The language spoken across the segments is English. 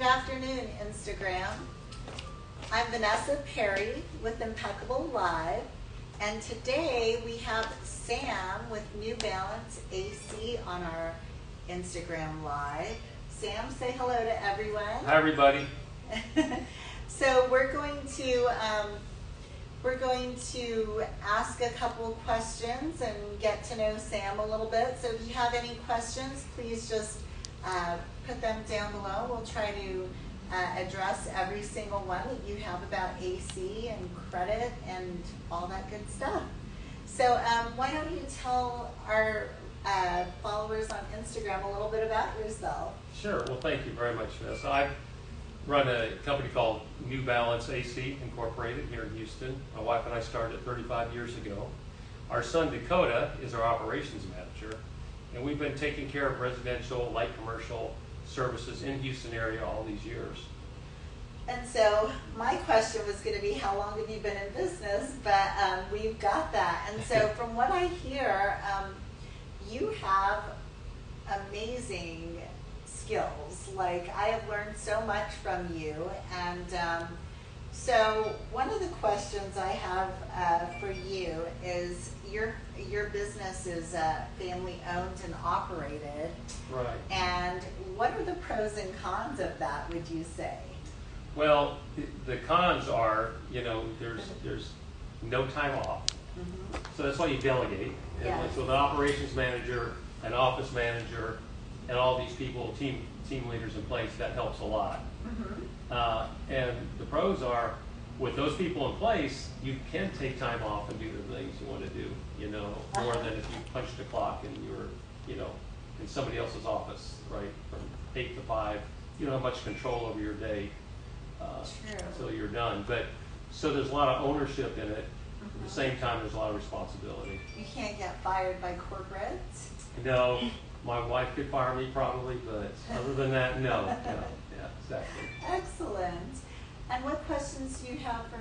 afternoon, Instagram. I'm Vanessa Perry with Impeccable Live, and today we have Sam with New Balance AC on our Instagram Live. Sam, say hello to everyone. Hi, everybody. So we're going to ask a couple questions and get to know Sam a little bit. So if you have any questions, please just put them down below. We'll try to address every single one that you have about AC and credit and all that good stuff. So why don't you tell our followers on Instagram a little bit about yourself? Sure. Well, thank you very much for this. I run a company called New Balance AC Incorporated here in Houston. My wife and I started 35 years ago. Our son Dakota is our operations manager, and we've been taking care of residential, light commercial services in Houston area all these years. And so my question was going to be, how long have you been in business? But we've got that. And so from what I hear, you have amazing skills. Like, I have learned so much from you. And so one of the questions I have for you is, your business is family owned and operated. Right. And what are the pros and cons of that, would you say? Well, the cons are, there's no time off. Mm-hmm. So that's why you delegate. Yeah. And so the operations manager, an office manager, and all these people, team leaders in place, that helps a lot. Mm-hmm. And the pros are, with those people in place, you can take time off and do the things you want to do, more than if you punched a clock and you were, in somebody else's office, right, from 8 to 5. You don't have much control over your day until you're done. But so there's a lot of ownership in it. At the same time, there's a lot of responsibility. You can't get fired by corporate? No, my wife could fire me probably, but other than that, no. Yeah, exactly. Excellent. And what question do you have for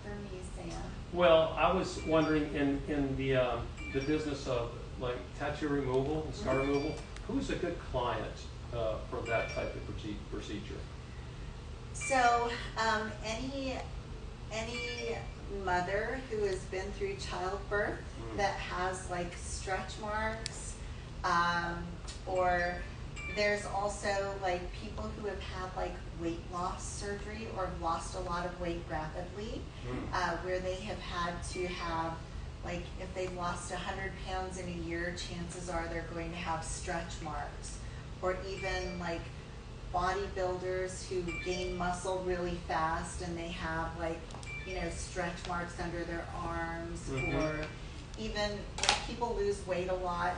me, Sam? Well, I was wondering, in the business of like tattoo removal and scar removal, who's a good client for that type of procedure? So any mother who has been through childbirth that has like stretch marks, or there's also like people who have had like weight loss surgery or lost a lot of weight rapidly, where they have had to have, like, if they've lost 100 pounds in a year, chances are they're going to have stretch marks. Or even like bodybuilders who gain muscle really fast and they have like, stretch marks under their arms. Mm-hmm. Or even when people lose weight a lot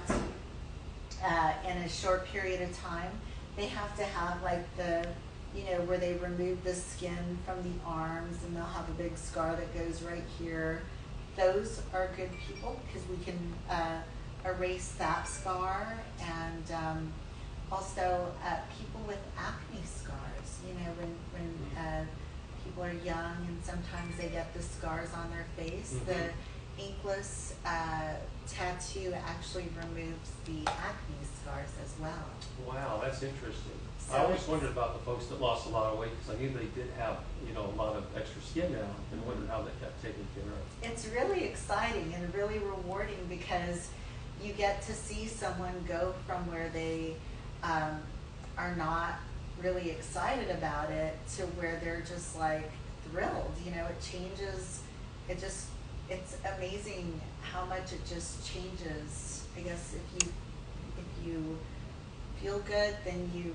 in a short period of time, they have to have like the, where they remove the skin from the arms and they'll have a big scar that goes right here. Those are good people because we can erase that scar. And also people with acne scars, when people are young and sometimes they get the scars on their face. Mm-hmm. The inkless tattoo actually removes the acne scars as well. Wow, that's interesting. So I always wondered about the folks that lost a lot of weight because I knew they did have, a lot of extra skin now, and wondered how that got taken care of. It's really exciting and really rewarding because you get to see someone go from where they are not really excited about it to where they're just like thrilled. It changes. It's amazing how much it just changes. I guess if you feel good, then you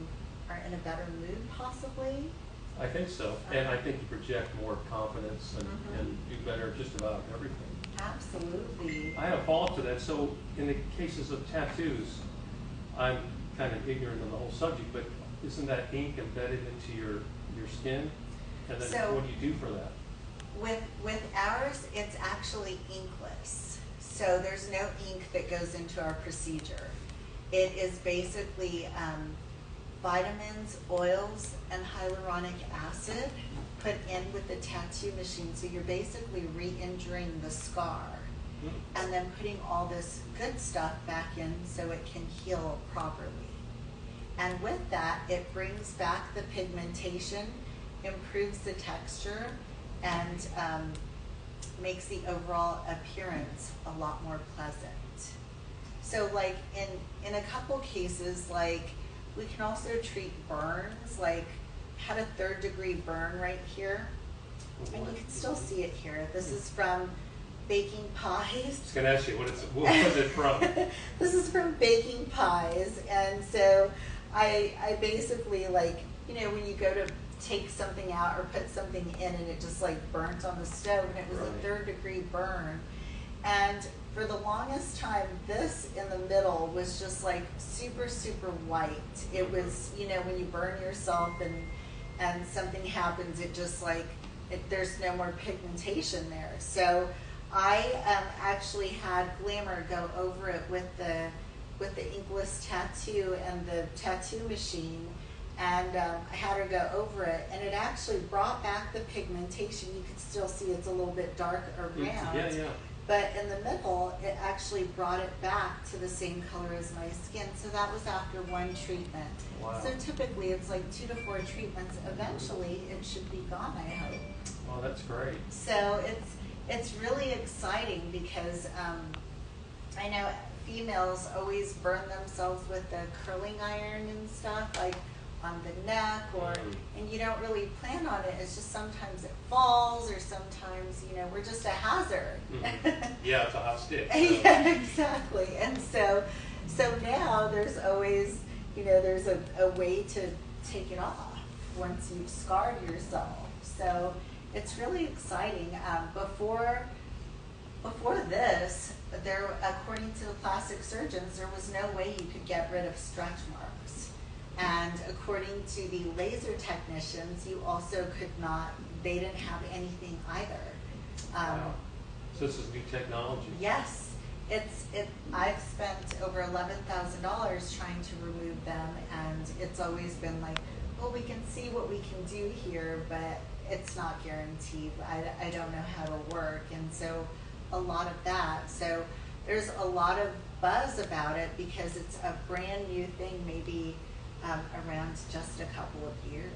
are in a better mood possibly. I think so, and I think you project more confidence and do better just about everything. Absolutely. I have a follow-up to that. So in the cases of tattoos, I'm kind of ignorant of the whole subject, but isn't that ink embedded into your skin? And then So, what do you do for that? With ours, it's actually inkless. So there's no ink that goes into our procedure. It is basically vitamins, oils, and hyaluronic acid put in with the tattoo machine. So you're basically re-injuring the scar and then putting all this good stuff back in so it can heal properly. And with that, it brings back the pigmentation, improves the texture, and makes the overall appearance a lot more pleasant. So like in a couple cases, like we can also treat burns, like had a 3rd degree burn right here, and you can still see it here. This is from baking pies. I was going to ask you, what was it from? This is from baking pies, and so I basically, like, you know, when you go to take something out or put something in and it just like burnt on the stove, and it was a 3rd degree burn. And for the longest time, this in the middle was just like super, super white. It was, you know, when you burn yourself and something happens, it just like, there's no more pigmentation there. So I actually had Glamour go over it with the inkless tattoo and the tattoo machine, and I had her go over it, and it actually brought back the pigmentation. You can still see it's a little bit dark around. Yeah. But in the middle, it actually brought it back to the same color as my skin. So that was after 1 treatment. Wow. So typically it's like 2 to 4 treatments. Eventually it should be gone, I hope. Well, that's great. So it's really exciting because I know females always burn themselves with the curling iron and stuff, like on the neck, or and you don't really plan on it. It's just sometimes it falls, or sometimes, you know, we're just a hazard. Yeah, it's a hot stick. So. Yeah, exactly. And so now there's always, you know, there's a way to take it off once you've scarred yourself. So it's really exciting. Before this, there, according to the plastic surgeons, there was no way you could get rid of stretch marks. And according to the laser technicians, you also could not, they didn't have anything either. Wow. So this is new technology. Yes. I've spent over $11,000 trying to remove them, and it's always been like, well, we can see what we can do here, but it's not guaranteed. I don't know how it'll work. And so a lot of that. So there's a lot of buzz about it because it's a brand new thing, maybe around just a couple of years.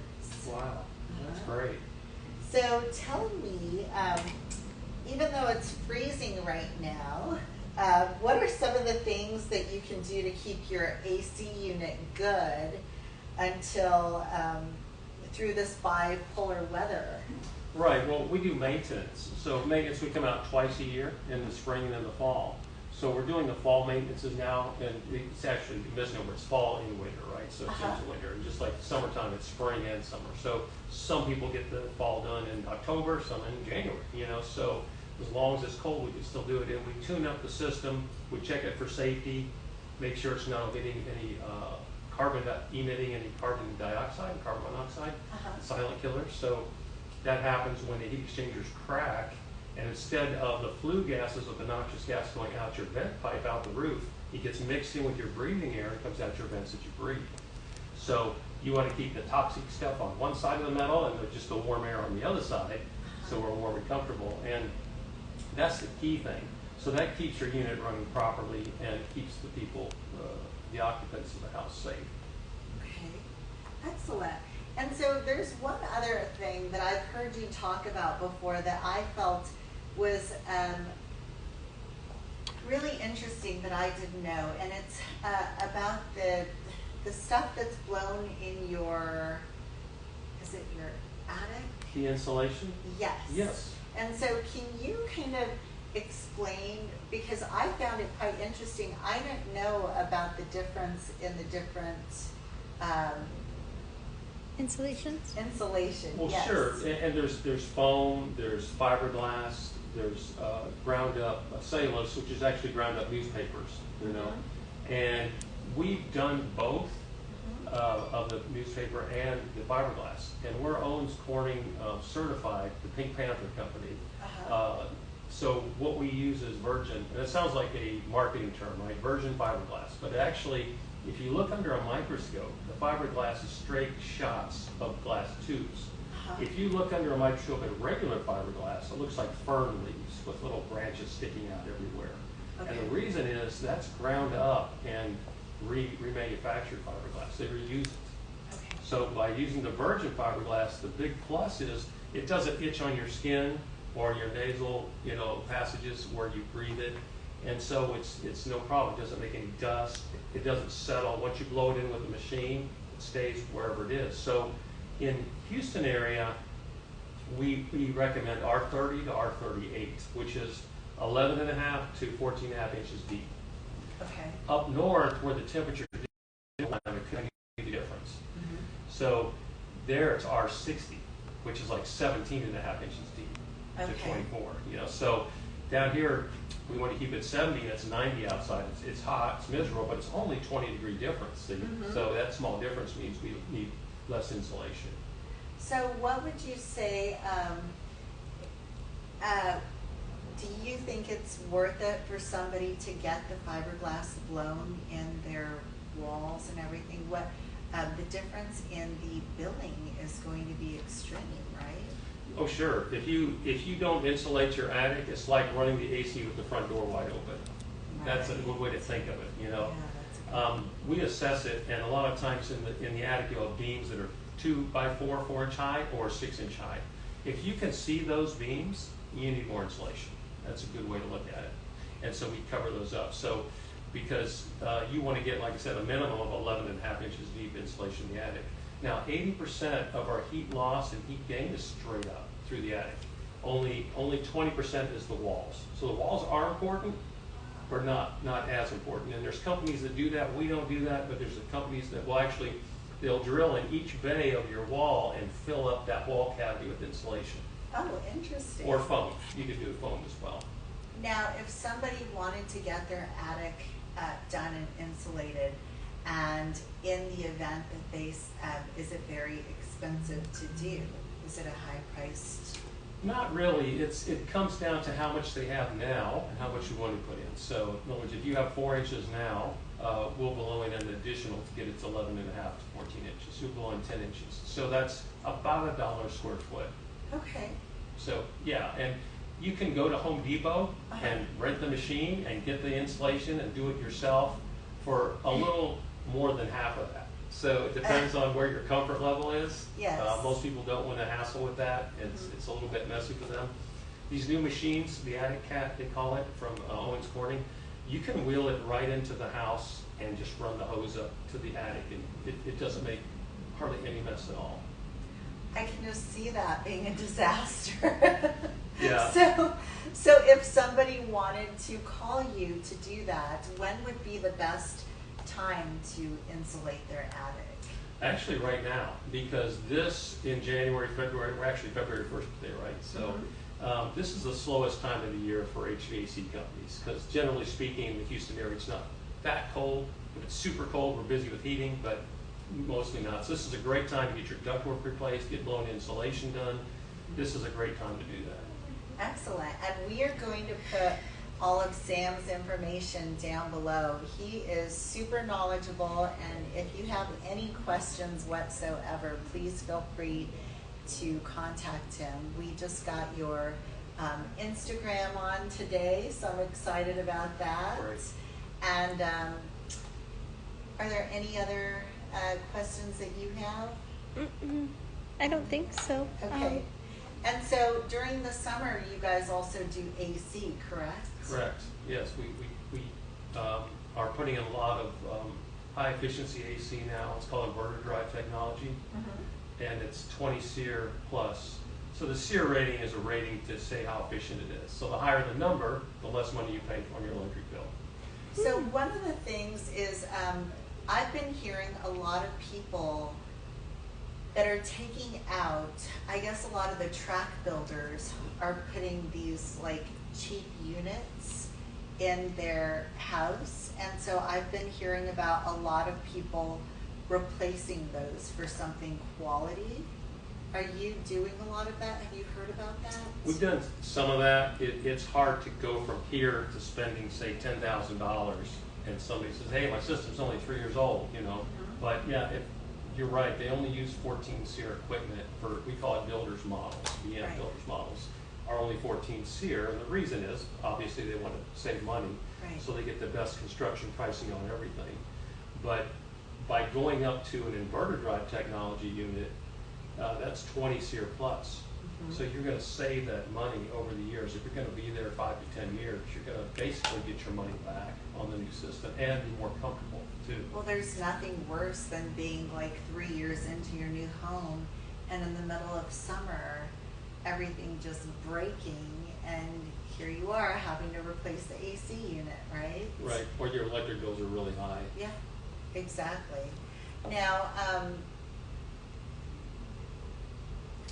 Wow, that's great. So tell me, even though it's freezing right now, what are some of the things that you can do to keep your AC unit good until through this bipolar weather? Right, well, we do maintenance. So maintenance, we come out twice a year, in the spring and in the fall. So we're doing the fall maintenances now, and it's actually a misnomer, it's fall and winter, right? So it's into winter, and just like summertime, it's spring and summer. So some people get the fall done in October, some in January, you know, so as long as it's cold, we can still do it. And we tune up the system, we check it for safety, make sure it's not emitting any carbon dioxide, carbon monoxide, silent killers. So that happens when the heat exchangers crack, and instead of the flue gases of the noxious gas going out your vent pipe, out the roof, it gets mixed in with your breathing air and comes out your vents that you breathe. So you want to keep the toxic stuff on one side of the metal and just the warm air on the other side, so we're warm and comfortable. And that's the key thing. So that keeps your unit running properly and keeps the people, the occupants of the house safe. Okay, excellent. And so there's one other thing that I've heard you talk about before that I felt was really interesting that I didn't know, and it's about the stuff that's blown in your, is it your attic? The insulation? Yes. Yes. And so can you kind of explain, because I found it quite interesting, I didn't know about the difference in the different Insulations? insulation. Well, yes. sure, and there's foam, there's fiberglass, there's ground up cellulose, which is actually ground up newspapers, you know. And we've done both of the newspaper and the fiberglass. And we're Owens Corning certified, the Pink Panther company. So what we use is virgin, and it sounds like a marketing term, right? Virgin fiberglass, but actually, if you look under a microscope, the fiberglass is straight shots of glass tubes. If you look under a microscope at regular fiberglass, it looks like fern leaves with little branches sticking out everywhere. And the reason is that's ground up, and remanufactured fiberglass. They reuse it. Okay. So by using the virgin fiberglass, the big plus is it doesn't itch on your skin or your nasal, passages where you breathe it. And so it's no problem. It doesn't make any dust. It doesn't settle. Once you blow it in with the machine, it stays wherever it is. So in Houston area, we recommend R30 to R38, which is 11.5 to 14.5 inches deep. Okay. Up north, where the temperature is, it could be the difference. Mm-hmm. So there it's R60, which is like 17.5 inches deep to 24. So down here we want to keep it 70, and it's 90 outside. It's hot, it's miserable, but it's only 20-degree difference. Mm-hmm. So that small difference means we need less insulation. So what would you say, do you think it's worth it for somebody to get the fiberglass blown in their walls and everything? What the difference in the billing is going to be extreme, right? Oh, sure. If you don't insulate your attic, it's like running the AC with the front door wide open. Right. That's a good way to think of it. Yeah, that's We assess it, and a lot of times in the attic you'll have beams that are 2 by 4, 4-inch high, or 6-inch high. If you can see those beams, you need more insulation. That's a good way to look at it. And so we cover those up. So because you want to get, like I said, a minimum of 11.5 inches deep insulation in the attic. Now, 80% of our heat loss and heat gain is straight up through the attic. Only 20% is the walls. So the walls are important, but not as important. And there's companies that do that. We don't do that, but there's companies that will actually, they'll drill in each bay of your wall and fill up that wall cavity with insulation. Oh, interesting. Or foam. You could do foam as well. Now, if somebody wanted to get their attic done and insulated, and in the event that they, is it very expensive to do? Is it a high-priced? Not really. It comes down to how much they have now and how much you want to put in. So, in other words, if you have 4 inches now, we'll blow in an additional to get it to 11.5 to 14 inches. You'll blow in 10 inches. So that's about $1 a square foot. Okay. So yeah, and you can go to Home Depot and rent the machine and get the insulation and do it yourself for a little more than half of that. So it depends on where your comfort level is. Yes. Most people don't want to hassle with that. It's a little bit messy for them. These new machines, the Attic Cat they call it, from Owens Corning, you can wheel it right into the house and just run the hose up to the attic, and it doesn't make hardly any mess at all. I can just see that being a disaster. Yeah. So if somebody wanted to call you to do that, when would be the best time to insulate their attic? Actually right now, because this in January, February, we're actually February 1st today, right? So this is the slowest time of the year for HVAC companies, because generally speaking in the Houston area it's not that cold. If it's super cold, we're busy with heating, but mostly not. So this is a great time to get your ductwork replaced, get blown insulation done. This is a great time to do that. Excellent. And we are going to put all of Sam's information down below. He is super knowledgeable, and if you have any questions whatsoever, please feel free to contact him. We just got your Instagram on today, so I'm excited about that. Great. And are there any other questions that you have? I don't think so. Okay. And so during the summer, you guys also do AC, correct? Correct. Yes, we are putting in a lot of high efficiency AC now. It's called inverter drive technology, and it's 20 SEER plus. So the SEER rating is a rating to say how efficient it is. So the higher the number, the less money you pay on your electric bill. So one of the things is I've been hearing a lot of people that are taking out, I guess a lot of the track builders are putting these like cheap units in their house. And so I've been hearing about a lot of people replacing those for something quality. Are you doing a lot of that? Have you heard about that? We've done some of that. It's hard to go from here to spending, say, $10,000, and somebody says, hey, my system's only 3 years old, But yeah, you're right. They only use 14 SEER equipment for, we call it builder's models. BM Right. builder's models are only 14 SEER, and the reason is, obviously, they want to save money, Right. so they get the best construction pricing on everything. But by going up to an inverter drive technology unit, that's 20 SEER plus. So you're going to save that money over the years. If you're going to be there 5 to 10 years, you're going to basically get your money back on the new system and be more comfortable too. Well, there's nothing worse than being like 3 years into your new home and in the middle of summer, everything just breaking, and here you are having to replace the AC unit, right? Right, or your electric bills are really high. Yeah, exactly. Now,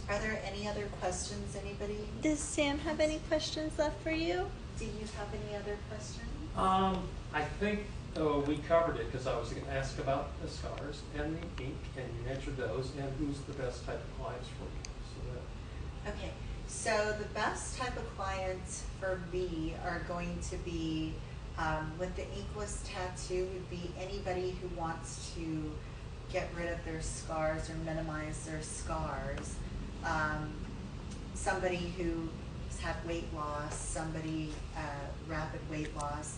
are there any other questions, anybody? Does Sam have any questions left for you? Do you have any other questions? I think we covered it because I was going to ask about the scars and the ink, and you answered those, and who's the best type of clients for you. So Okay, so the best type of clients for me are going to be, with the inkless tattoo, would be anybody who wants to get rid of their scars or minimize their scars. Somebody who's had weight loss, somebody rapid weight loss.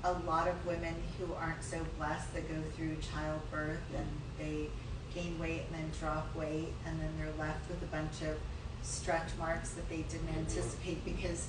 A lot of women who aren't so blessed that go through childbirth and they gain weight and then drop weight, and then they're left with a bunch of stretch marks that they didn't anticipate, because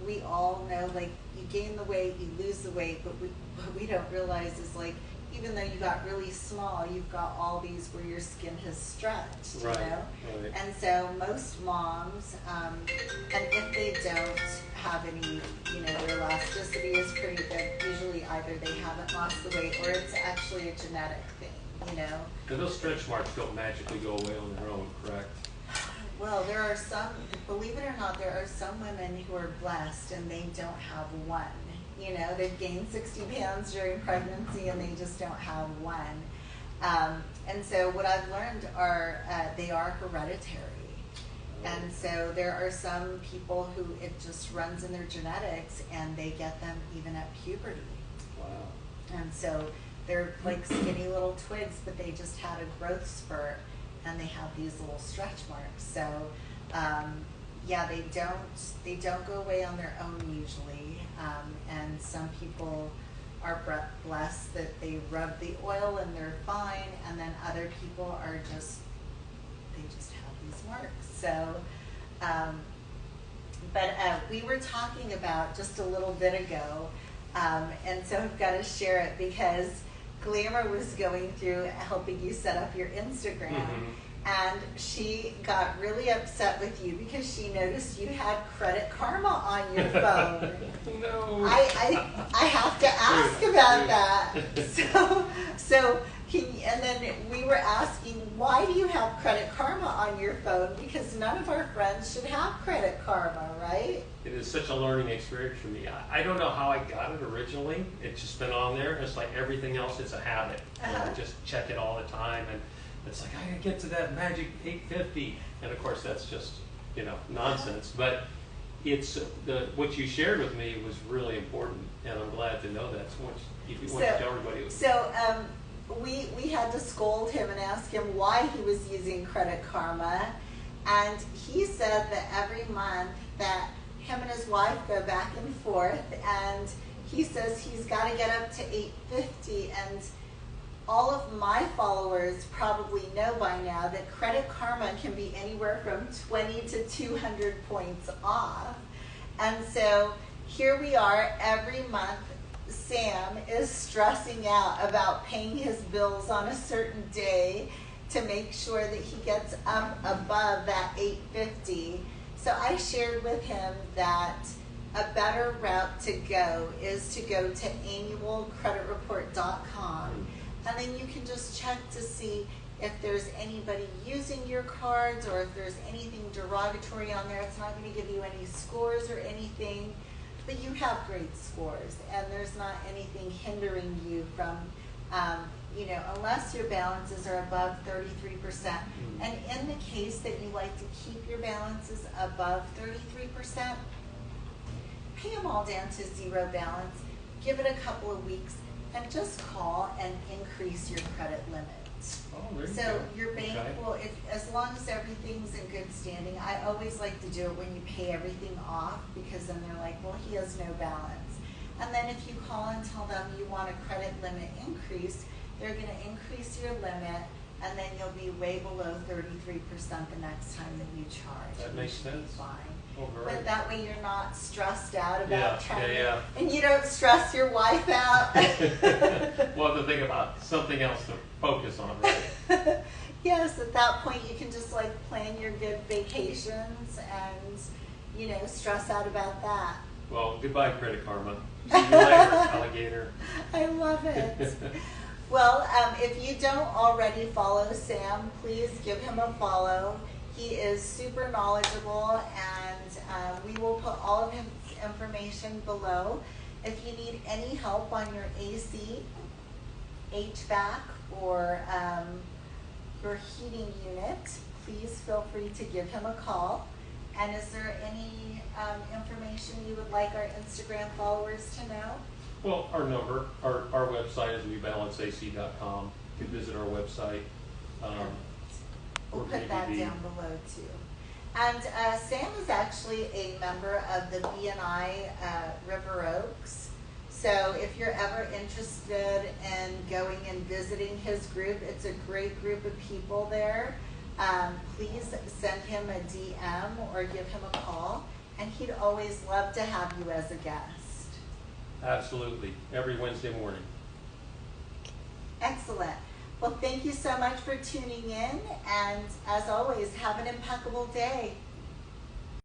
we all know, like, you gain the weight, you lose the weight, but what we don't realize is, like, even though you got really small, you've got all these where your skin has stretched, right, you know? Right. And so most moms, and if they don't have any, their elasticity is pretty good, usually either they haven't lost the weight or it's actually a genetic thing, And those stretch marks don't magically go away on their own, correct? Well, there are some, believe it or not, there are some women who are blessed and they don't have one. They've gained 60 pounds during pregnancy and they just don't have one. And so what I've learned are, they are hereditary. And so there are some people who it just runs in their genetics and they get them even at puberty. Wow. And so they're like skinny little twigs, but they just had a growth spurt and they have these little stretch marks. So yeah, they don't go away on their own usually. And some people are blessed that they rub the oil and they're fine, and then other people are they just have these marks. So, but we were talking about just a little bit ago, and so I've got to share it because Glamour was going through helping you set up your Instagram. And she got really upset with you because she noticed you had Credit Karma on your phone. No. I have to ask about that. And then we were asking, why do you have Credit Karma on your phone? Because none of our friends should have Credit Karma, right? It is such a learning experience for me. I don't know how I got it originally. It's just been on there. It's like everything else, it's a habit. I just check it all the time, and it's like, I gotta get to that magic 850. And of course, that's just, nonsense. But it's what you shared with me was really important, and I'm glad to know that. So if you want to tell everybody. We had to scold him and ask him why he was using Credit Karma, and he said that every month that him and his wife go back and forth, and he says he's got to get up to 850, and all of my followers probably know by now that Credit Karma can be anywhere from 20 to 200 points off. And so here we are every month. Sam is stressing out about paying his bills on a certain day to make sure that he gets up above that 850. So I shared with him that a better route to go is to go to annualcreditreport.com, and then you can just check to see if there's anybody using your cards or if there's anything derogatory on there. It's not going to give you any scores or anything, but you have great scores, and there's not anything hindering you from, unless your balances are above 33%. And in the case that you like to keep your balances above 33%, pay them all down to zero balance, give it a couple of weeks, and just call and increase your credit limit. So your bank will, as long as everything's in good standing, I always like to do it when you pay everything off, because then they're like, well, he has no balance. And then if you call and tell them you want a credit limit increase, they're gonna increase your limit, and then you'll be way below 33% the next time that you charge. That and makes you should be sense. fine. Oh, But great. that way you're not stressed out about Yeah, trying yeah, to, and you don't stress your wife out. We'll have to think about something else to focus on, right? Yes, at that point you can just like plan your good vacations and, you know, stress out about that. Well, goodbye, Credit Karma. See you later, alligator. I love it. Well, if you don't already follow Sam, please give him a follow. He is super knowledgeable, and we will put all of his information below. If you need any help on your AC, HVAC, or your heating unit, please feel free to give him a call. And is there any information you would like our Instagram followers to know? Well, our number, our website is rebalanceac.com. You can visit our website. We'll or put that BBB. down below too. And Sam is actually a member of the BNI River Oaks. So if you're ever interested in going and visiting his group, it's a great group of people there. Please send him a DM or give him a call, and he'd always love to have you as a guest. Absolutely. Every Wednesday morning. Excellent. Well, thank you so much for tuning in, and as always, have an impeccable day.